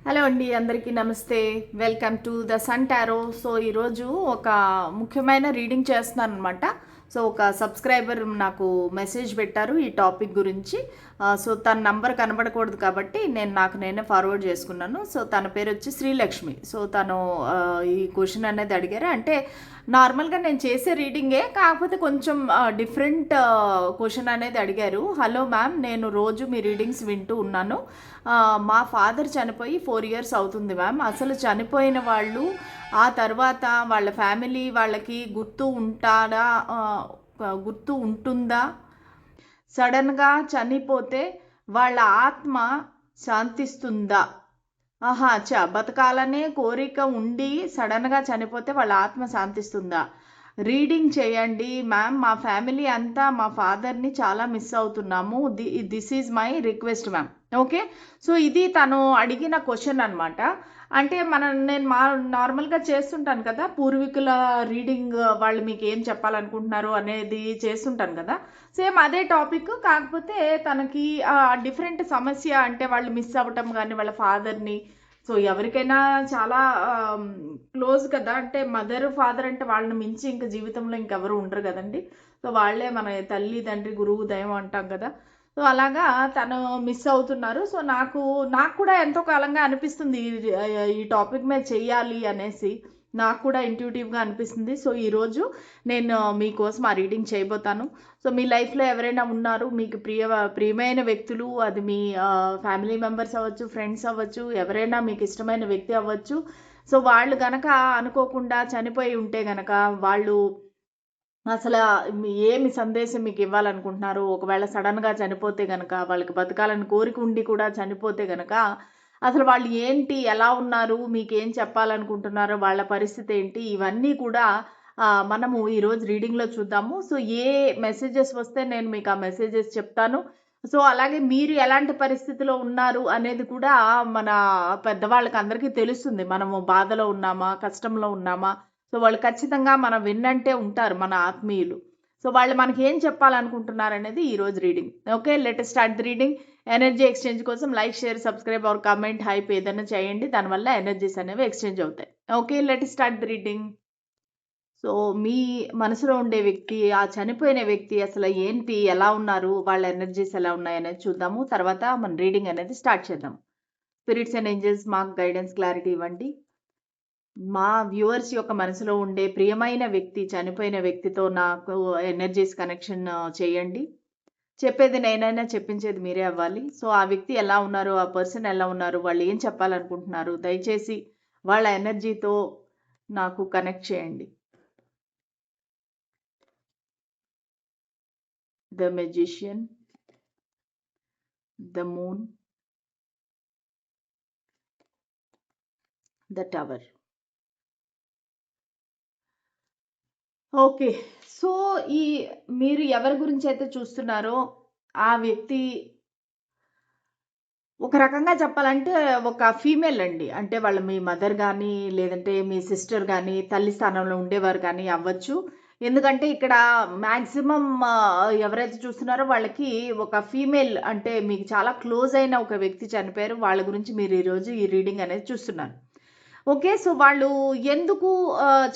Hello అండి, అందరికీ నమస్తే. Welcome to the sun tarot. So ఈరోజు ఒక ముఖ్యమైన రీడింగ్ చేస్తున్నాను అనమాట. సో ఒక సబ్స్క్రైబర్ నాకు మెసేజ్ పెట్టారు ఈ టాపిక్ గురించి. సో తన నంబర్ కనబడకూడదు కాబట్టి నాకు నేనే ఫార్వర్డ్ చేసుకున్నాను. సో తన పేరు వచ్చి శ్రీలక్ష్మి. సో తను ఈ క్వశ్చన్ అనేది అడిగారు. అంటే నార్మల్గా నేను చేసే రీడింగే, కాకపోతే కొంచెం డిఫరెంట్ క్వశ్చన్ అనేది అడిగారు. హలో మ్యామ్, నేను రోజు మీ రీడింగ్స్ వింటూ ఉన్నాను. మా ఫాదర్ చనిపోయి 4 ఇయర్స్ అవుతుంది మ్యామ్. అసలు చనిపోయిన వాళ్ళు ఆ తర్వాత వాళ్ళ ఫ్యామిలీ వాళ్ళకి గుర్తు ఉంటుందా? సడన్గా చనిపోతే వాళ్ళ ఆత్మ శాంతిస్తుందా? ఆహా! బతకాలనే కోరిక ఉండి సడన్గా చనిపోతే వాళ్ళ ఆత్మ శాంతిస్తుందా? రీడింగ్ చేయండి మ్యామ్. మా ఫ్యామిలీ అంతా మా ఫాదర్ని చాలా మిస్ అవుతున్నాము. This is my request ma'am. Okay. So ఇది తను అడిగిన క్వశ్చన్ అనమాట. అంటే నేను నార్మల్గా చేస్తుంటాను కదా, పూర్వీకుల రీడింగ్, వాళ్ళు మీకు ఏం చెప్పాలనుకుంటున్నారు అనేది చేస్తుంటాను కదా. సేమ్ అదే టాపిక్, కాకపోతే తనకి డిఫరెంట్ సమస్య. అంటే వాళ్ళు మిస్ అవ్వటం కానీ వాళ్ళ ఫాదర్ని. సో ఎవరికైనా చాలా క్లోజ్ కదా, అంటే మదర్ ఫాదర్ అంటే వాళ్ళని మించి ఇంకా జీవితంలో ఇంకెవరు ఉండరు కదండి. సో వాళ్ళే మన తల్లి తండ్రి గురువు దైవం అంటాం కదా. సో అలాగా తను మిస్ అవుతున్నారు. సో నాకు కూడా ఎంతో కాలంగా అనిపిస్తుంది ఈ టాపిక్ మీద చెయ్యాలి అనేసి. నాకు కూడా ఇంట్యూటివ్గా అనిపిస్తుంది. సో ఈరోజు నేను మీకోసం ఆ రీడింగ్ చేయబోతాను. సో మీ లైఫ్లో ఎవరైనా ఉన్నారు మీకు ప్రియమైన వ్యక్తులు, అది మీ ఫ్యామిలీ మెంబర్స్ అవ్వచ్చు, ఫ్రెండ్స్ అవ్వచ్చు, ఎవరైనా మీకు ఇష్టమైన వ్యక్తి అవ్వచ్చు. సో వాళ్ళు గనక అనుకోకుండా చనిపోయి ఉంటే గనక, వాళ్ళు అసలు ఏమి సందేశం మీకు ఇవ్వాలనుకుంటున్నారు? ఒకవేళ సడన్‌గా చనిపోతే గనక, వాళ్ళకి బతకాలని కోరిక ఉండి కూడా చనిపోతే గనక, అసలు వాళ్ళు ఏంటి? ఎలా ఉన్నారు? మీకేం చెప్పాలనుకుంటున్నారో? వాళ్ళ పరిస్థితి ఏంటి? ఇవన్నీ కూడా మనము ఈరోజు రీడింగ్‌లో చూద్దాము. సో ఏ మెసేజెస్ వస్తే నేను మీకు ఆ మెసేజెస్ చెప్తాను. సో అలాగే మీరు ఎలాంటి పరిస్థితిలో ఉన్నారు అనేది కూడా మన పెద్దవాళ్ళకి అందరికీ తెలుస్తుంది. మనము బాధలో ఉన్నామా? కష్టంలో ఉన్నామా? సో వాళ్ళు ఖచ్చితంగా మనం విన్నంటే ఉంటారు మన ఆత్మీయులు. సో వాళ్ళు మనకి ఏం చెప్పాలనుకుంటున్నారనేది ఈరోజు reading. Okay, let us start the reading. Energy exchange కోసం like, share, subscribe or comment, hype ఏదైనా చేయండి. దానివల్ల ఎనర్జీస్ అనేవి ఎక్స్చేంజ్ అవుతాయి. Okay, let us start the reading. So మీ మనసులో ఉండే వ్యక్తి, ఆ చనిపోయిన వ్యక్తి అసలు ఏంటి? ఎలా ఉన్నారు? వాళ్ళ ఎనర్జీస్ ఎలా ఉన్నాయనేది చూద్దాము. తర్వాత మన రీడింగ్ అనేది స్టార్ట్ చేద్దాం. స్పిరిట్స్ అండ్ ఏంజెల్స్ మాకు గైడెన్స్, క్లారిటీ ఇవ్వండి. మా వ్యూవర్స్ యొక్క మనసులో ఉండే ప్రియమైన వ్యక్తి, చనిపోయిన వ్యక్తితో నాకు ఎనర్జీస్ కనెక్షన్ చేయండి. చెప్పేది నేనైనా చెప్పించేది మీరే అవ్వాలి. సో ఆ వ్యక్తి ఎలా ఉన్నారు, ఆ పర్సన్ ఎలా ఉన్నారు, వాళ్ళు ఏం చెప్పాలనుకుంటున్నారు, దయచేసి వాళ్ళ ఎనర్జీతో నాకు కనెక్ట్ చేయండి. The magician, the moon, the tower. Okay. So మీరు ఎవరి గురించి అయితే చూస్తున్నారో ఆ వ్యక్తి ఒక రకంగా చెప్పాలంటే ఒక ఫీమేల్ అండి. అంటే వాళ్ళు మీ మదర్ గానీ, లేదంటే మీ సిస్టర్ గానీ, తల్లి స్థానంలో ఉండేవారు కానీ అవ్వచ్చు. ఎందుకంటే ఇక్కడ మాక్సిమం ఎవరైతే చూస్తున్నారో వాళ్ళకి ఒక ఫీమేల్, అంటే మీకు చాలా క్లోజ్ అయిన ఒక వ్యక్తి చనిపోయారు. వాళ్ళ గురించి మీరు ఈరోజు ఈ రీడింగ్ అనేది చూస్తున్నారు. ఓకే. సో వాళ్ళు ఎందుకు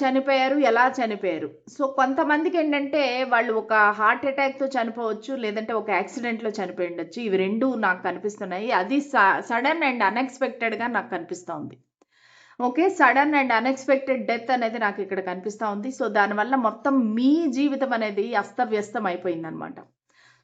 చనిపోయారు? ఎలా చనిపోయారు? సో కొంతమందికేంటంటే వాళ్ళు ఒక హార్ట్ అటాక్‌తో చనిపోవచ్చు. లేదంటే ఒక యాక్సిడెంట్‌లో చనిపోయి ఉండొచ్చు. ఇవి 2 నాకు కనిపిస్తున్నాయి. అది సడన్ అండ్ అన్‌ఎక్స్‌పెక్టెడ్‌గా నాకు కనిపిస్తా ఉంది. Okay. Sudden and unexpected death అనేది నాకు ఇక్కడ కనిపిస్తా ఉంది. సో దానివల్ల మొత్తం మీ జీవితం అనేది అస్తవ్యస్తం అయిపోయిందనమాట.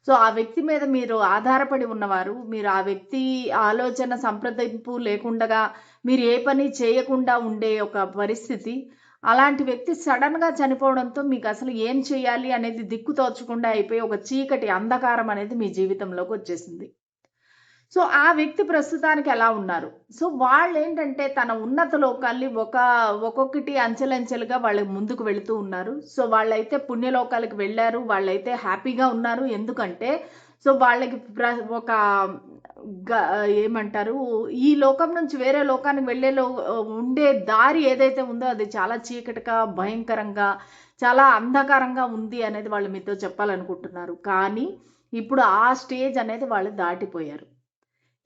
సో ఆ వ్యక్తి మీద మీరు ఆధారపడి ఉన్నవారు. మీరు ఆ వ్యక్తి ఆలోచన సంప్రదింపు లేకుండగా మీరు ఏ పని చేయకుండా ఉండే ఒక పరిస్థితి. అలాంటి వ్యక్తి సడన్‌గా చనిపోవడంతో మీకసలు ఏం చేయాలి అనేది దిక్కు తోచకుండా అయిపోయి ఒక చీకటి అంధకారం అనేది మీ జీవితంలోకొచ్చేసింది. సో ఆ వ్యక్తి ప్రస్తుతానికి ఎలా ఉన్నారు? సో వాళ్ళేంటంటే తన ఉన్నత లోకాల్ని ఒక్కొక్కటి అంచెలంచెలుగా వాళ్ళు ముందుకు వెళుతూ ఉన్నారు. సో వాళ్ళైతే పుణ్యలోకాలకు వెళ్లారు. వాళ్ళైతే హ్యాపీగా ఉన్నారు. ఎందుకంటే సో వాళ్ళకి ఒక గ ఏమంటారు? ఈ లోకం నుంచి వేరే లోకానికి ఉండే దారి ఏదైతే ఉందో అది చాలా చీకటిగా, భయంకరంగా, చాలా అంధకారంగా ఉంది అనేది వాళ్ళు మీతో చెప్పాలనుకుంటున్నారు. కానీ ఇప్పుడు ఆ స్టేజ్ అనేది వాళ్ళు దాటిపోయారు.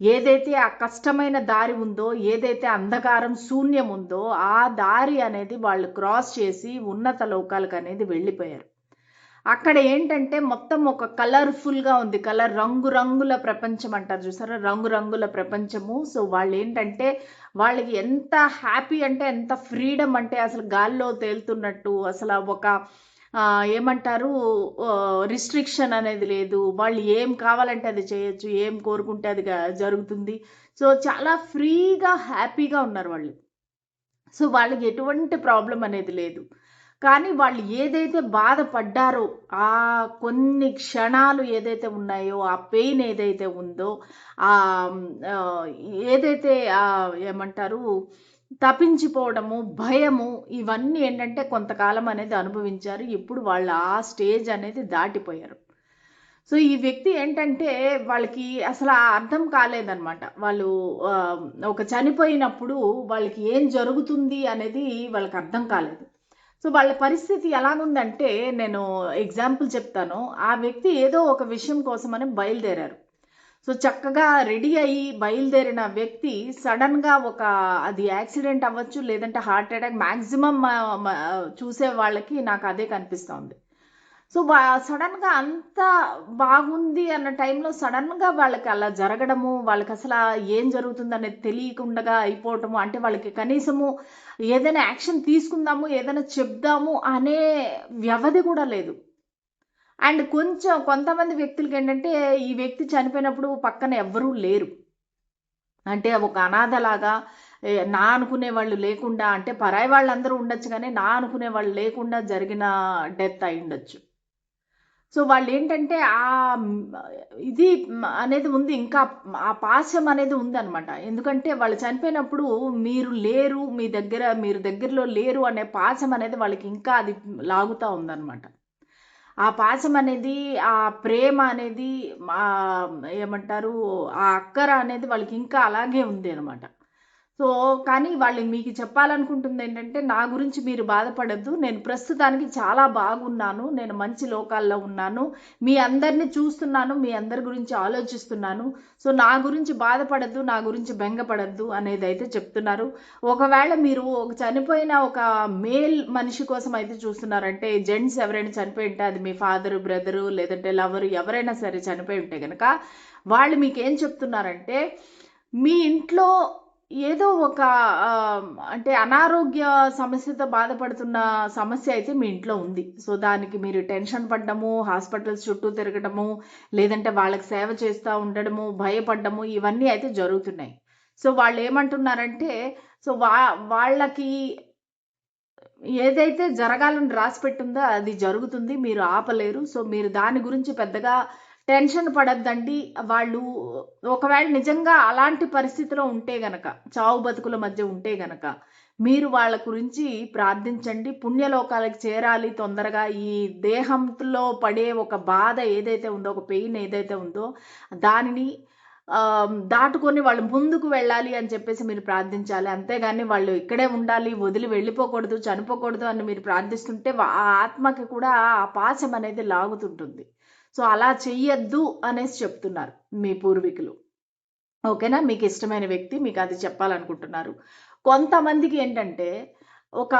ఏదైతే ఆ కష్టమైన దారి ఉందో, ఏదైతే అంధకారం శూన్యం ఉందో, ఆ దారి అనేది వాళ్ళు క్రాస్ చేసి ఉన్నత లోకాలకనేది వెళ్ళిపోయారు. అక్కడ ఏంటంటే మొత్తం ఒక కలర్‌ఫుల్‌గా ఉంది. రంగురంగుల ప్రపంచం అంటారు చూసారా? రంగురంగుల ప్రపంచము. సో, వాళ్ళేంటంటే వాళ్ళకి ఎంత హ్యాపీ అంటే ఎంత ఫ్రీడమ్ అంటే అసలు గాల్లో తేలుతున్నట్టు అసల ఒక ఏమంటారు రిస్ట్రిక్షన్ అనేది లేదు. వాళ్ళు ఏం కావాలంటే అది చేయొచ్చు. ఏం కోరుకుంటే అది జరుగుతుంది. సో, చాలా ఫ్రీగా, హ్యాపీగా ఉన్నారు వాళ్ళు. సో, వాళ్ళకి ఎటువంటి ప్రాబ్లమ్ అనేది లేదు. కానీ వాళ్ళు ఏదైతే బాధపడ్డారో, ఆ కొన్ని క్షణాలు ఏదైతే ఉన్నాయో, ఆ పెయిన్ ఏదైతే ఉందో, ఆహ్, ఆహ్, ఏదైతే ఏమంటారు తపించిపోవడము, భయము ఇవన్నీ ఏంటంటే కొంతకాలం అనేది అనుభవించారు. ఇప్పుడు వాళ్ళు ఆ స్టేజ్ అనేది దాటిపోయారు. సో, ఈ వ్యక్తి ఏంటంటే వాళ్ళకి అసల అర్థం కాలేదనమాట. వాళ్ళు ఆహ్, ఒక చనిపోయినప్పుడు వాళ్ళకి ఏం జరుగుతుంది అనేది వాళ్ళకి అర్థం కాలేదు. సో, వాళ్ళ పరిస్థితి ఎలాగుందంటే నేను ఎగ్జాంపుల్ చెప్తాను. ఆ వ్యక్తి ఏదో ఒక విషయం కోసమని బయలుదేరారు. సో, చక్కగా రెడీ అయ్యి బయలుదేరిన వ్యక్తి సడెన్‌గా అది యాక్సిడెంట్ అవ్వచ్చు, లేదంటే హార్ట్ అటాక్ మాక్సిమం మ మ చూసే వాళ్ళకి నాకు అదే కనిపిస్తోంది. సో, సడెన్‌గా అంత బాగుంది అన్న టైంలో సడెన్‌గా వాళ్ళకి అలా జరగడము, వాళ్ళకసల ఏం జరుగుతుందనేది తెలియకుండగా అయిపోవటము, అంటే వాళ్ళకి కనీసము ఏదైనా యాక్షన్ తీసుకుందాము, ఏదైనా చెప్దాము అనే వ్యవధి కూడా లేదు. అండ్ కొంతమంది వ్యక్తులకేంటంటే, ఈ వ్యక్తి చనిపోయినప్పుడు పక్కన ఎవ్వరూ లేరు. అంటే ఒక అనాథలాగా నా అనుకునేవాళ్ళు లేకుండా అంటే పరాయి వాళ్ళందరూ ఉండొచ్చు గానీ, నా అనుకునేవాళ్ళు లేకుండా జరిగిన డెత్ అయ్యుండొచ్చు. సో, వాళ్ళేంటంటే ఇది అనేది ఉంది. ఇంకా ఆ పాశం అనేది ఉందనమాట. ఎందుకంటే వాళ్ళు చనిపోయినప్పుడు మీరు లేరు, మీరు దగ్గరలో లేరు అనే పాశం అనేది వాళ్ళకి ఇంకా అది లాగుతా ఉందనమాట. ఆ పాశం అనేది, ఆ ప్రేమ అనేది ఏమంటారు ఆ అక్కర అనేది వాళ్ళకి ఇంకా అలాగే ఉంది అనమాట. సో, కానీ వాళ్ళు మీకు చెప్పాలనుకుంటుందేంటంటే, నా గురించి మీరు బాధపడొద్దు. నేను ప్రస్తుతానికి చాలా బాగున్నాను. నేను మంచి లోకాల్లో ఉన్నాను. మీ అందరిని చూస్తున్నాను. మీ అందరి గురించి ఆలోచిస్తున్నాను. సో, నా గురించి బాధపడొద్దు. నా గురించి బెంగపడొద్దు అనేదైతే చెప్తున్నారు. ఒకవేళ మీరు చనిపోయిన ఒక మేల్ మనిషి కోసం అయితే చూస్తున్నారంటే, జెంట్స్ ఎవరైనా చనిపోయి ఉంటే అది మీ ఫాదరు, బ్రదరు లేదంటే లవరు ఎవరైనా సరే చనిపోయి ఉంటే గనక, వాళ్ళు మీకేం చెప్తున్నారంటే, మీ ఇంట్లో ఏదో ఒక అంటే అనారోగ్య సమస్యతో బాధపడుతున్న సమస్య అయితే మీ ఇంట్లో ఉంది. సో, దానికి మీరు టెన్షన్ పడ్డము, హాస్పిటల్స్ చుట్టూ తిరగడము, లేదంటే వాళ్ళకి సేవ చేస్తా ఉండడము, భయపడ్డము ఇవన్నీ అయితే జరుగుతున్నాయి. సో, వాళ్ళేమంటున్నారంటే సో, వాళ్ళకి ఏదైతే జరగాలని రాసిపెట్టుందో అది జరుగుతుంది. మీరు ఆపలేరు. సో, మీరు దాని గురించి పెద్దగా టెన్షన్ పడొద్దండి. వాళ్ళు ఒకవేళ నిజంగా అలాంటి పరిస్థితిలో ఉంటే గనక, చావు బతుకుల మధ్య ఉంటే గనక, మీరు వాళ్ళ గురించి ప్రార్థించండి. పుణ్యలోకాలకి చేరాలి తొందరగా. ఈ దేహంలో పడే ఒక బాధ ఏదైతే ఉందో, ఒక పెయిన్ ఏదైతే ఉందో, దానిని దాటుకొని వాళ్ళు ముందుకు వెళ్ళాలి అని చెప్పేసి మీరు ప్రార్థించాలి. అంతేగాని వాళ్ళు ఇక్కడే ఉండాలి, వదిలి వెళ్ళిపోకూడదు, చనిపోకూడదు అని మీరు ప్రార్థిస్తుంటే ఆ ఆత్మకి కూడా ఆ పాశం అనేది లాగుతుంటుంది. సో, అలా చెయ్యొద్దు అనేసి చెప్తున్నారు మీ పూర్వీకులు. ఓకేనా? మీకిష్టమైన వ్యక్తి మీకది చెప్పాలనుకుంటున్నారు. కొంతమందికి ఏంటంటే, ఒక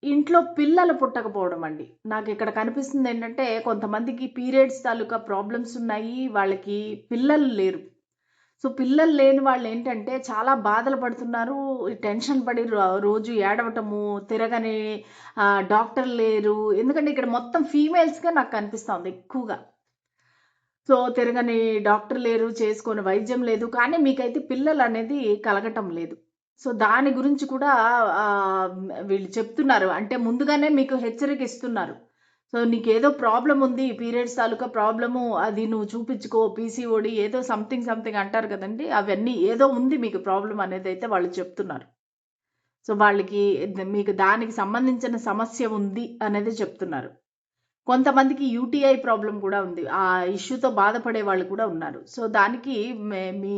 ఇంట్లో పిల్లలు పుట్టకపోవడం అండి. నాకిక్కడ కనిపిస్తుందేంటంటే, కొంతమందికి పీరియడ్స్ తాలూకా ప్రాబ్లమ్స్ ఉన్నాయి. వాళ్ళకి పిల్లలు లేరు. సో, పిల్లలు లేని వాళ్ళేంటంటే, చాలా బాధలు పడుతున్నారు. టెన్షన్ పడి రోజు ఏడవటము, తిరగని డాక్టర్ లేరు. ఎందుకంటే, ఇక్కడ మొత్తం ఫీమేల్స్‌గా నాకు కనిపిస్తోంది ఎక్కువగా. సో, తిరగని డాక్టర్ లేరు, చేసుకోని వైద్యం లేదు. కానీ మీకైతే పిల్లలనేది కలగటం లేదు. సో, దాని గురించి కూడా వీళ్ళు చెప్తున్నారు. అంటే ముందుగానే మీకు హెచ్చరిక ఇస్తున్నారు. సో, నీకేదో ప్రాబ్లమ్ ఉంది. పీరియడ్స్ తాలూకా ప్రాబ్లము అది నువ్వు చూపించుకో. పీసీఓడీ ఏదో సంథింగ్ అంటారు కదండీ! అవన్నీ ఏదో ఉంది మీకు ప్రాబ్లమ్ అనేదైతే వాళ్ళు చెప్తున్నారు. సో, వాళ్ళకి మీకు దానికి సంబంధించిన సమస్య ఉంది అనేది చెప్తున్నారు. కొంతమందికి యూటీఐ ప్రాబ్లమ్ కూడా ఉంది. ఆ ఇష్యూతో బాధపడే వాళ్ళు కూడా ఉన్నారు. సో, దానికి మీ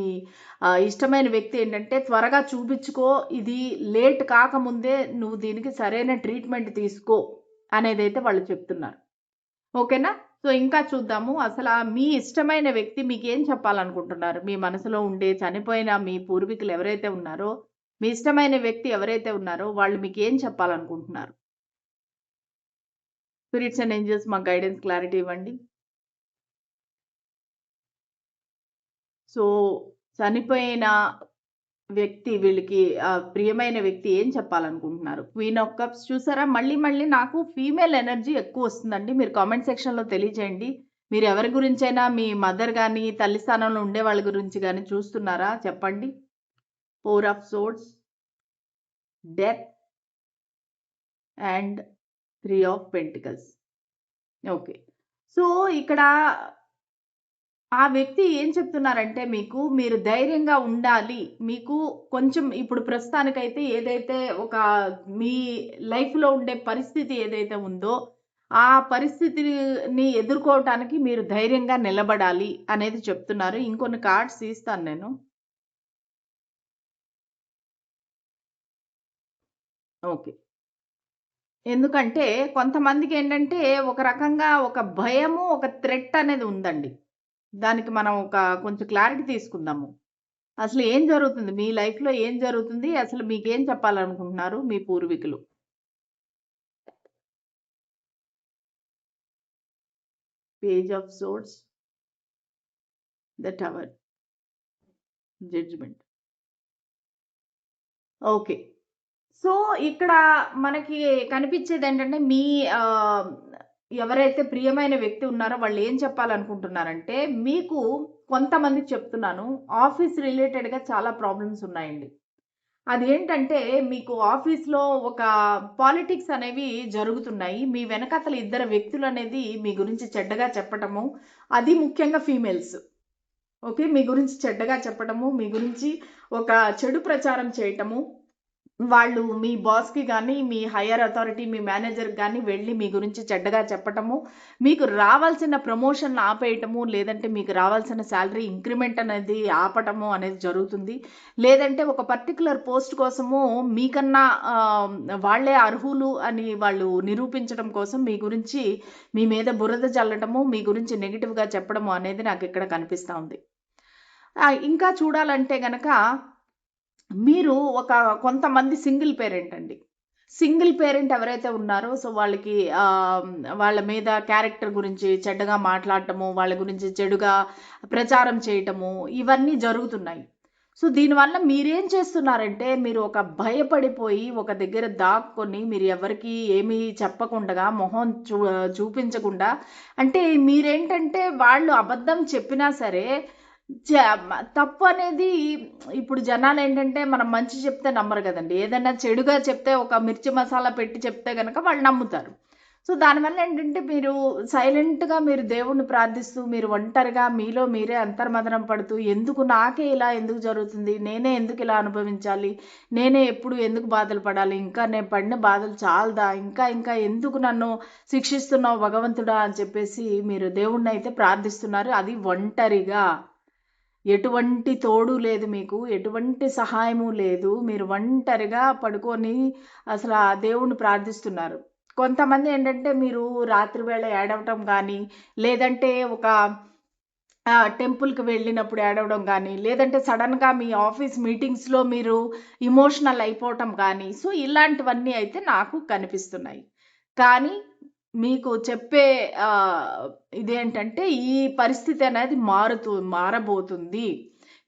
ఇష్టమైన వ్యక్తి ఏంటంటే త్వరగా చూపించుకో. ఇది లేట్ కాకముందే నువ్వు దీనికి సరైన ట్రీట్మెంట్ తీసుకో అనేదైతే వాళ్ళు చెప్తున్నారు. ఓకేనా? సో ఇంకా చూద్దాము. అసలు మీ ఇష్టమైన వ్యక్తి మీకేం చెప్పాలనుకుంటున్నారు? మీ మనసులో ఉండే చనిపోయిన మీ పూర్వీకులు ఎవరైతే ఉన్నారో, మీ ఇష్టమైన వ్యక్తి ఎవరైతే ఉన్నారో వాళ్ళు మీకేం చెప్పాలనుకుంటున్నారు? స్పిరిట్స్ అండ్ ఏంజెల్స్ మాకు గైడెన్స్, క్లారిటీ ఇవ్వండి. సో చనిపోయిన వ్యక్తి వీళ్ళకి ప్రియమైన వ్యక్తి ఏం చెప్పాలనుకుంటున్నారు? క్వీన్ ఆఫ్ కప్స్ చూసారా? మళ్ళీ నాకు ఫీమేల్ ఎనర్జీ ఎక్కువ వస్తుందండి. మీరు కామెంట్ సెక్షన్‌లో తెలియజేయండి. మీరు ఎవరి గురించైనా మీ మదర్ గాని, తల్లి స్థానంలో ఉండే వాళ్ళ గురించి గాని చూస్తున్నారా? చెప్పండి. 4 of swords, death and 3 of pentacles. Okay. So ఇక్కడ ఆ వ్యక్తి ఏం చెప్తున్నారంటే మీకు, మీరు ధైర్యంగా ఉండాలి. మీకు కొంచెం ఇప్పుడు ప్రస్తుతానికైతే ఏదైతే మీ లైఫ్‌లో ఉండే పరిస్థితి ఏదైతే ఉందో, ఆ పరిస్థితిని ఎదుర్కోవటానికి మీరు ధైర్యంగా నిలబడాలి అనేది చెప్తున్నారు. ఇంకొన్ని కార్డ్స్ తీస్తాను నేను. ఓకే. ఎందుకంటే కొంతమందికేంటంటే ఒక రకంగా ఒక భయము, ఒక థ్రెట్ అనేది ఉందండి. దానికి మనం కొంచెం క్లారిటీ తీసుకుందాము. అసలు ఏం జరుగుతుంది? మీ లైఫ్‌లో ఏం జరుగుతుంది? అసలు మీకేం చెప్పాలనుకుంటున్నారు మీ పూర్వీకులు? Page of swords, the tower, judgement. Okay. So, ఇక్కడ మనకి కనిపించేదేంటంటే ఆహ్, ఎవరైతే ప్రియమైన వ్యక్తి ఉన్నారో వాళ్ళేం చెప్పాలనుకుంటున్నారంటే, మీకు కొంతమందికి చెప్తున్నాను. ఆఫీస్ రిలేటెడ్‌గా చాలా ప్రాబ్లమ్స్ ఉన్నాయండి. అదేంటంటే మీకు ఆఫీస్‌లో ఒక పాలిటిక్స్ అనేవి జరుగుతున్నాయి. మీ వెనకాతల ఇద్దరు వ్యక్తులనేది మీ గురించి చెడ్డగా చెప్పటము. అది ముఖ్యంగా ఫీమేల్స్. ఓకే. మీ గురించి చెడ్డగా చెప్పటము, మీ గురించి ఒక చెడు ప్రచారం చేయటము. వాళ్ళు మీ బాస్‌కి గాని, మీ హైయర్ అథారిటీ, మీ మేనేజర్‌కి గాని వెళ్లి మీ గురించి చెడ్డగా చెప్పటము, మీకు రావాల్సిన ప్రమోషన్‌లు ఆపేయటము, లేదంటే మీకు రావాల్సిన సాలరీ ఇంక్రిమెంట్ అనేది ఆపటము అనేది జరుగుతుంది. లేదంటే ఒక పర్టిక్యులర్ పోస్ట్ కోసము మీకన్నా వాళ్ళే అర్హులు అని వాళ్ళు నిరూపించడం కోసం మీ గురించి మీ మీద బురద జల్లటము, మీ గురించి నెగెటివ్‌గా చెప్పడము అనేది నాకిక్కడ కనిపిస్తా ఉంది. ఇంకా చూడాలంటే గనక మీరు కొంతమంది సింగిల్ పేరెంట్ అండి. సింగిల్ పేరెంట్ ఎవరైతే ఉన్నారో సో వాళ్ళకి వాళ్ళ మీద క్యారెక్టర్ గురించి చెడ్డగా మాట్లాడటము, వాళ్ళ గురించి చెడుగా ప్రచారం చేయటము ఇవన్నీ జరుగుతున్నాయి. సో దీనివల్ల మీరేం చేస్తున్నారంటే మీరు భయపడిపోయి ఒక దగ్గర దాక్కొని మీరు ఎవరికీ ఏమీ చెప్పకుండగా మొహం చూపించకుండా అంటే మీరేంటంటే వాళ్ళు అబద్ధం చెప్పినా సరే తప్పు అనేది ఇప్పుడు జనాలేంటంటే మనం మంచి చెప్తే నమ్మరు గదండీ. ఏదన్నా చెడుగా చెప్తే ఒక మిర్చి మసాలా పెట్టి చెప్తే గనక వాళ్ళు నమ్ముతారు. సో, దానివల్ల ఏంటంటే మీరు సైలెంట్‌గా మీరు దేవుడిని ప్రార్థిస్తూ, మీరు ఒంటరిగా మీలో మీరే అంతర్మథనం పడుతూ, ఎందుకు నాకే ఇలా ఎందుకు జరుగుతుంది? నేనే ఎందుకు ఇలా అనుభవించాలి? నేనే ఎప్పుడు ఎందుకు బాధలు పడాలి? ఇంకా నేను పడిన బాధలు చాలదా? ఇంకా ఎందుకు నన్ను శిక్షిస్తున్నావు భగవంతుడా? అని చెప్పేసి మీరు దేవుడినైతే ప్రార్థిస్తున్నారు. అది ఒంటరిగా. ఎటువంటి తోడు లేదు మీకు. ఎటువంటి సహాయము లేదు. మీరు ఒంటరిగా పడుకొని అసల ఆ దేవుడిని ప్రార్థిస్తున్నారు. కొంతమంది ఏంటంటే మీరు రాత్రి వేళ ఏడవటం గానీ, లేదంటే టెంపుల్‌కి వెళ్ళినప్పుడు ఏడవడం గానీ, లేదంటే సడెన్‌గా మీ ఆఫీస్ మీటింగ్స్‌లో మీరు ఎమోషనల్ అయిపోవటం గానీ, సో ఇలాంటివన్నీ అయితే నాకు కనిపిస్తున్నాయి. కానీ మీకు చెప్పే ఇదేంటంటే ఈ పరిస్థితి అనేది మారబోతుంది.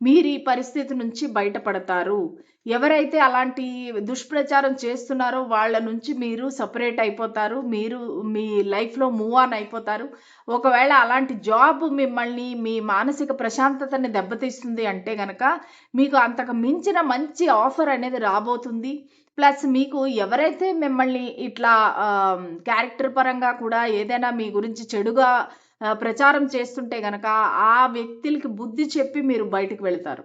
మీరు ఈ పరిస్థితి నుంచి బయటపడతారు. ఎవరైతే అలాంటి దుష్ప్రచారం చేస్తున్నారో వాళ్ళ నుంచి మీరు సెపరేట్ అయిపోతారు. మీరు మీ లైఫ్‌లో మూవ్ ఆన్ అయిపోతారు. ఒకవేళ అలాంటి జాబ్ మిమ్మల్ని మీ మానసిక ప్రశాంతతని దెబ్బతీస్తుంది అంటే గనక మీకు అంతకు మించిన మంచి ఆఫర్ అనేది రాబోతుంది. ప్లస్ మీకు ఎవరైతే మిమ్మల్ని ఇట్లా క్యారెక్టర్ పరంగా కూడా ఏదైనా మీ గురించి చెడుగా ప్రచారం చేస్తుంటే గనక ఆ వ్యక్తులకి బుద్ధి చెప్పి మీరు బయటికి వెళ్తారు.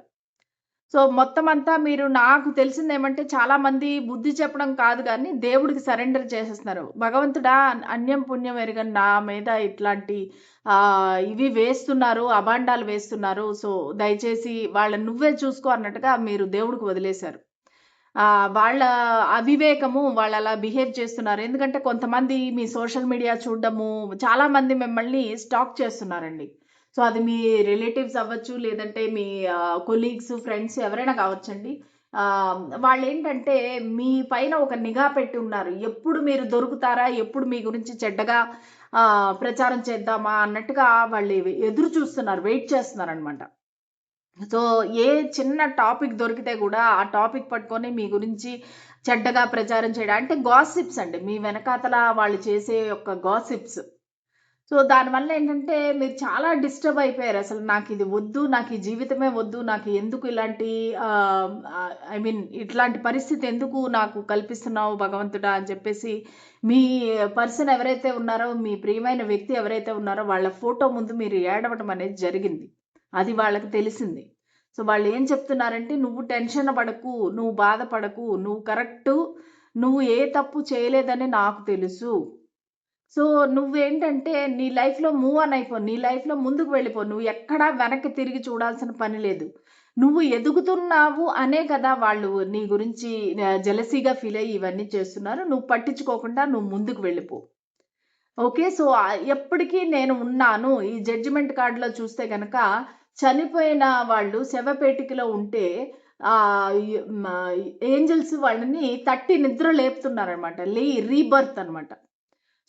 సో, మొత్తం అంతా మీరు నాకు తెలిసిందేమంటే చాలామంది బుద్ధి చెప్పడం కాదు గానీ, దేవుడికి సరెండర్ చేసేస్తున్నారు. భగవంతుడా అన్యం పుణ్యం ఎరుగని నా మీద ఇట్లాంటి ఇవి వేస్తున్నారు, అబాండాలు వేస్తున్నారు. సో, దయచేసి వాళ్ళని నువ్వే చూసుకో అన్నట్టుగా మీరు దేవుడికి వదిలేశారు. వాళ్ళ అవివేకము వాళ్ళు అలా బిహేవ్ చేస్తున్నారు. ఎందుకంటే కొంతమంది మీ సోషల్ మీడియా చూడడము, చాలామంది మిమ్మల్ని స్టాక్ చేస్తున్నారండి. సో, అది మీ రిలేటివ్స్ అవ్వచ్చు, లేదంటే మీ కొలీగ్స్, ఫ్రెండ్స్ ఎవరైనా కావచ్చండి. వాళ్ళేంటంటే మీ పైన ఒక నిఘా పెట్టి ఉన్నారు. ఎప్పుడు మీరు దొరుకుతారా? ఎప్పుడు మీ గురించి చెడ్డగా ప్రచారం చేద్దామా అన్నట్టుగా వాళ్ళు ఎదురు చూస్తున్నారు. వెయిట్ చేస్తున్నారనమాట. సో, ఏ చిన్న టాపిక్ దొరికితే గూడా, ఆ టాపిక్ పట్టుకొని మీ గురించి చెడ్డగా ప్రచారం చేయడం. అంటే గాసిప్స్ అండి. మీ వెనకాతల వాళ్ళు చేసే యొక్క గాసిప్స్. సో, దానివల్ల ఏంటంటే మీరు చాలా డిస్టర్బ్ అయిపోయారు. అసలు నాకిది వద్దు, నాకు ఈ జీవితమే వద్దు, నాకు ఎందుకు ఇలాంటి ఐ మీన్ ఇట్లాంటి పరిస్థితి ఎందుకు నాకు కల్పిస్తున్నావు భగవంతుడా అని చెప్పేసి, మీ పర్సన్ ఎవరైతే ఉన్నారో, మీ ప్రియమైన వ్యక్తి ఎవరైతే ఉన్నారో వాళ్ళ ఫోటో ముందు మీరు ఏడవటం అనేది జరిగింది. అది వాళ్ళకి తెలిసింది. సో, వాళ్ళేం చెప్తున్నారంటే, "నువ్వు టెన్షన్ పడకు, నువ్వు బాధపడకు, నువ్వు కరెక్టు. నువ్వు ఏ తప్పు చేయలేదని నాకు తెలుసు. సో, నువ్వేంటంటే నీ లైఫ్‌లో మూవ్ ఆన్ అయిపో. నీ లైఫ్‌లో ముందుకు వెళ్ళిపో. నువ్వు ఎక్కడా వెనక్కి తిరిగి చూడాల్సిన పని లేదు. నువ్వు ఎదుగుతున్నావు అనే కదా వాళ్ళు నీ గురించి జెలసీగా ఫీల్ అయ్యి ఇవన్నీ చేస్తున్నారు. నువ్వు పట్టించుకోకుండా నువ్వు ముందుకు వెళ్ళిపో. ఓకే. సో, ఎప్పటికి నేను ఉన్నాను." ఈ జడ్జిమెంట్ కార్డ్‌లో చూస్తే గనక చనిపోయిన వాళ్ళు శవపేటికలో ఉంటే ఆహ్, య్ మ ఏంజెల్స్ వాళ్ళని తట్టి నిద్ర లేపుతున్నారనమాట. రీబర్త్ అనమాట.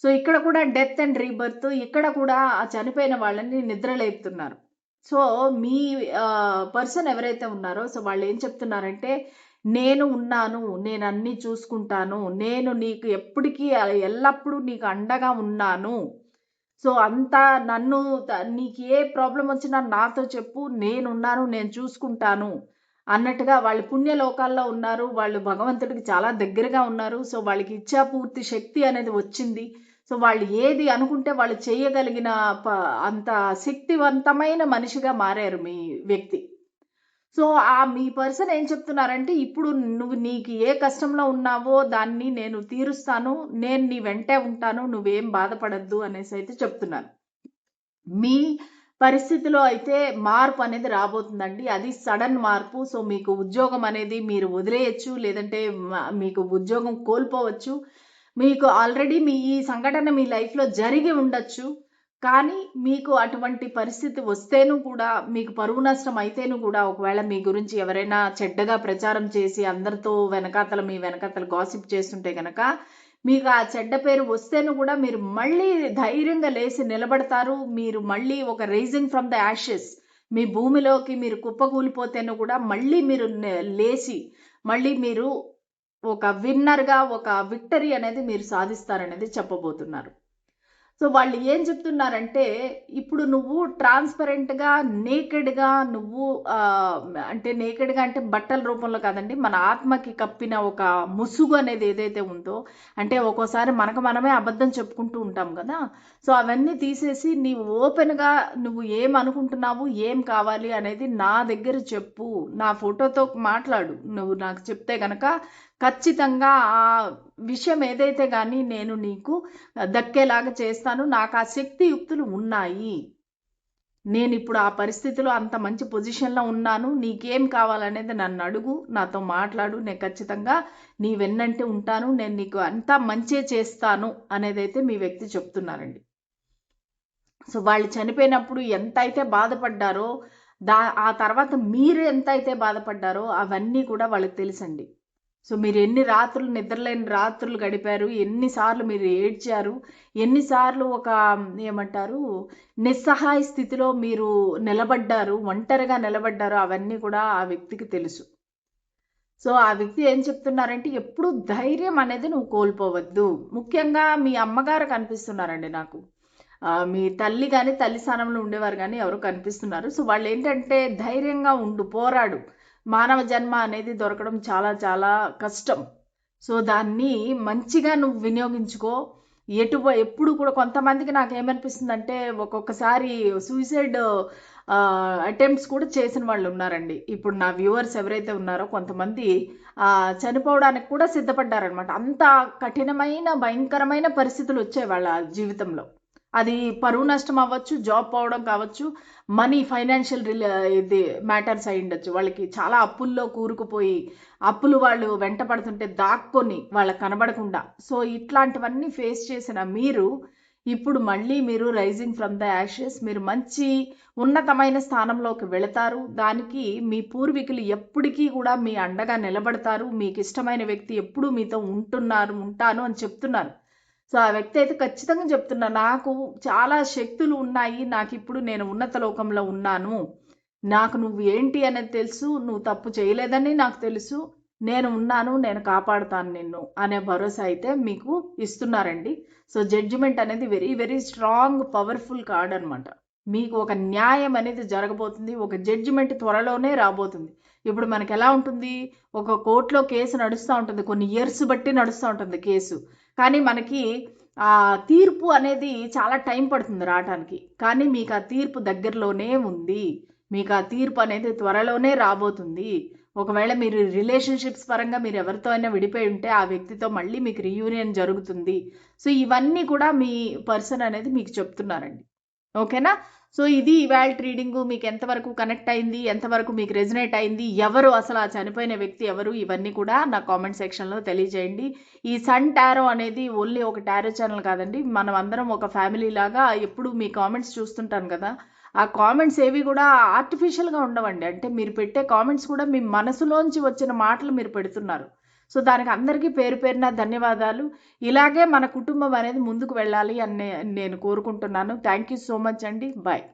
సో, ఇక్కడ కూడా డెత్ అండ్ రీబర్త్ ఇక్కడ కూడా ఆ చనిపోయిన వాళ్ళని నిద్ర లేపుతున్నారు. సో, మీ పర్సన్ ఎవరైతే ఉన్నారో సో, వాళ్ళేం చెప్తున్నారంటే, "నేను ఉన్నాను. నేనన్నీ చూసుకుంటాను. నేను నీకు ఎప్పటికీ ఎల్లప్పుడూ నీకు అండగా ఉన్నాను. సో, అంతా నన్ను నీకు ఏ ప్రాబ్లమ్ వచ్చినా నాతో చెప్పు. నేనున్నాను. నేను చూసుకుంటాను." అన్నట్టుగా వాళ్ళు పుణ్యలోకాల్లో ఉన్నారు. వాళ్ళు భగవంతుడికి చాలా దగ్గరగా ఉన్నారు. సో, వాళ్ళకి ఇచ్ఛాపూర్తి శక్తి అనేది వచ్చింది. సో, వాళ్ళు ఏది అనుకుంటే వాళ్ళు చేయగలిగిన ప అంత శక్తివంతమైన మనిషిగా మారారు మీ వ్యక్తి. సో, మీ పర్సన్ ఏం చెప్తున్నారంటే, ఇప్పుడు నువ్వు నీకు ఏ కష్టంలో ఉన్నావో దాన్ని నేను తీరుస్తాను. నేను నీ వెంటే ఉంటాను. నువ్వేం బాధపడొద్దు అనేసైతే చెప్తున్నారు. మీ పరిస్థితిలో అయితే మార్పనేది రాబోతుందండి. అది సడన్ మార్పు. సో, మీకు ఉద్యోగం అనేది మీరు వదిలేయొచ్చు. లేదంటే మీకు ఉద్యోగం కోల్పోవచ్చు. మీకు ఆల్రెడీ ఈ సంఘటన మీ లైఫ్‌లో జరిగి ఉండొచ్చు. కానీ మీకు అటువంటి పరిస్థితి వస్తేను కూడా, మీకు పరువు నష్టం అయితేను కూడా, ఒకవేళ మీ గురించి ఎవరైనా చెడ్డగా ప్రచారం చేసి అందరితో మీ వెనకాతల గాసిప్ చేస్తుంటే గనక, మీకు ఆ చెడ్డ పేరు వస్తేను కూడా మీరు మళ్ళీ ధైర్యంగా లేసి నిలబడతారు. మీరు మళ్ళీ ఒక రైజింగ్ ఫ్రమ్ ద యాషెస్ మీ భూమిలోకి మీరు కుప్పకూలిపోతేను కూడా మళ్ళీ మీరు లేసి, మళ్ళీ మీరు ఒక విన్నర్‌గా ఒక విక్టరీ అనేది మీరు సాధిస్తారనేది చెప్పబోతున్నారు. సో, వాళ్ళు ఏం చెప్తున్నారంటే, ఇప్పుడు నువ్వు ట్రాన్స్‌పరెంట్‌గా, నేకెడ్‌గా నువ్వు అంటే నేకెడ్‌గా అంటే బట్టల రూపంలో కాదండి. మన ఆత్మకి కప్పిన ఒక ముసుగు అనేది ఏదైతే ఉందో, అంటే ఒక్కోసారి మనకు మనమే అబద్ధం చెప్పుకుంటూ ఉంటాం గదా! సో, అవన్నీ తీసేసి నీవు ఓపెన్‌గా నువ్వు ఏమనుకుంటున్నావు, ఏం కావాలి అనేది నా దగ్గర చెప్పు. నా ఫోటోతో మాట్లాడు. నువ్వు నాకు చెప్తే గనక ఖచ్చితంగా ఆ విషయం ఏదైతే గాని నేను నీకు దక్కేలాగా చేస్తాను. నాకు ఆ శక్తియుక్తులు ఉన్నాయి. నేనిప్పుడు ఆ పరిస్థితిలో అంత మంచి పొజిషన్‌లో ఉన్నాను. నీకేం కావాలనేది నన్నడుగు. నాతో మాట్లాడు. నేను ఖచ్చితంగా నీ వెన్నంటే ఉంటాను. నేను నీకు అంతా మంచే చేస్తాను అనేదైతే మీ వ్యక్తి చెప్తున్నారండి. సో, వాళ్ళు చనిపోయినప్పుడు ఎంతైతే బాధపడ్డారో, ఆ తర్వాత మీరు ఎంతైతే బాధపడ్డారో అవన్నీ కూడా వాళ్ళకి తెలుసండి. సో, మీరు ఎన్ని రాత్రులు నిద్రలేని రాత్రులు గడిపారు, ఎన్ని సార్లు మీరు ఏడ్చారు, ఎన్ని సార్లు ఏమంటారు నిస్సహాయ స్థితిలో మీరు నిలబడ్డారు, ఒంటరిగా నిలబడ్డారు అవన్నీ కూడా ఆ వ్యక్తికి తెలుసు. సో, ఆ వ్యక్తి ఏం చెప్తున్నారంటే ఎప్పుడు ధైర్యం అనేది నువ్వు కోల్పోవద్దు. ముఖ్యంగా మీ అమ్మగారు కనిపిస్తున్నారండి నాకు. మీ తల్లి గాని, తల్లి స్థానంలో ఉండేవారు గాని ఎవరో కనిపిస్తున్నారు. సో, వాళ్ళేంటంటే ధైర్యంగా ఉండు, పోరాడు. మానవ జన్మ అనేది దొరకడం చాలా చాలా కష్టం. సో, దాన్ని మంచిగా నువ్వు వినియోగించుకో. ఎప్పుడు కూడా కొంతమందికి నాకేమనిపిస్తుందంటే ఒక్కొక్కసారి సూసైడ్ అటెంప్ట్స్ కూడా చేసిన వాళ్ళున్నారండి. ఇప్పుడు నా వ్యూవర్స్ ఎవరైతే ఉన్నారో కొంతమంది చనిపోవడానికి కూడా సిద్ధపడ్డారనమాట. అంత కఠినమైన, భయంకరమైన పరిస్థితులొచ్చాయి వాళ్ళ జీవితంలో. అది పరువు నష్టం అవ్వచ్చు, జాబ్ పోవడం కావచ్చు, మనీ ఫైనాన్షియల్ ఇది మ్యాటర్స్ అయి ఉండొచ్చు. వాళ్ళకి చాలా అప్పుల్లో కూరుకుపోయి అప్పులు వాళ్ళు వెంట పడుతుంటే దాక్కొని వాళ్ళకి కనబడకుండా, సో ఇట్లాంటివన్నీ ఫేస్ చేసిన మీరు ఇప్పుడు మళ్ళీ మీరు రైజింగ్ ఫ్రమ్ ద యాషెస్, మీరు మంచి ఉన్నతమైన స్థానంలోకి వెళతారు. దానికి మీ పూర్వీకులు ఎప్పటికీ కూడా మీ అండగా నిలబడతారు. మీకు ఇష్టమైన వ్యక్తి ఎప్పుడూ మీతో ఉంటాను అని చెప్తున్నారు. సో ఆ వ్యక్తి అయితే ఖచ్చితంగా చెప్తున్నా, నాకు చాలా శక్తులు ఉన్నాయి, నాకిప్పుడు నేను ఉన్నత లోకంలో ఉన్నాను, నాకు నువ్వు ఏంటి అనేది తెలుసు, నువ్వు తప్పు చేయలేదని నాకు తెలుసు, నేను ఉన్నాను, నేను కాపాడుతాను నిన్ను అనే భరోసా అయితే మీకు ఇస్తున్నారండి. సో జడ్జిమెంట్ అనేది very very strong powerful card అనమాట. మీకు ఒక న్యాయం అనేది జరగబోతుంది, ఒక జడ్జిమెంట్ త్వరలోనే రాబోతుంది. ఇప్పుడు మనకి ఎలా ఉంటుంది, ఒక కోర్టులో కేసు నడుస్తూ ఉంటుంది, కొన్ని ఇయర్స్ బట్టి నడుస్తూ ఉంటుంది కేసు, కానీ మనకి ఆ తీర్పు అనేది చాలా టైం పడుతుంది రావటానికి. కానీ మీకు ఆ తీర్పు దగ్గరలోనే ఉంది, మీకు ఆ తీర్పు అనేది త్వరలోనే రాబోతుంది. ఒకవేళ మీరు రిలేషన్షిప్స్ పరంగా మీరు ఎవరితో అయినా విడిపోయి ఉంటే ఆ వ్యక్తితో మళ్ళీ మీకు రీయూనియన్ జరుగుతుంది. సో ఇవన్నీ కూడా మీ పర్సన్ అనేది మీకు చెప్తున్నారండి. ఓకేనా? సో ఇది ఇవాళ రీడింగు. మీకు ఎంతవరకు కనెక్ట్ అయింది, ఎంతవరకు మీకు రెజనేట్ అయింది, ఎవరు అసలు ఆ చనిపోయిన వ్యక్తి ఎవరు, ఇవన్నీ కూడా నా కామెంట్ సెక్షన్లో తెలియజేయండి. ఈ సన్ టారో అనేది ఓన్లీ ఒక టారో ఛానల్ కాదండి, మనం అందరం ఒక ఫ్యామిలీ లాగా. ఎప్పుడు మీ కామెంట్స్ చూస్తుంటాను కదా, ఆ కామెంట్స్ ఏవి కూడా ఆర్టిఫిషియల్గా ఉండవండి. అంటే మీరు పెట్టే కామెంట్స్ కూడా మీ మనసులోంచి వచ్చిన మాటలు మీరు పెడుతున్నారు. సో దానికి అందరికీ పేరు పేరున ధన్యవాదాలు. ఇలాగే మన కుటుంబం అనేది ముందుకు వెళ్ళాలి అని నేను కోరుకుంటున్నాను. థ్యాంక్ యూ సో మచ్ అండి. బాయ్.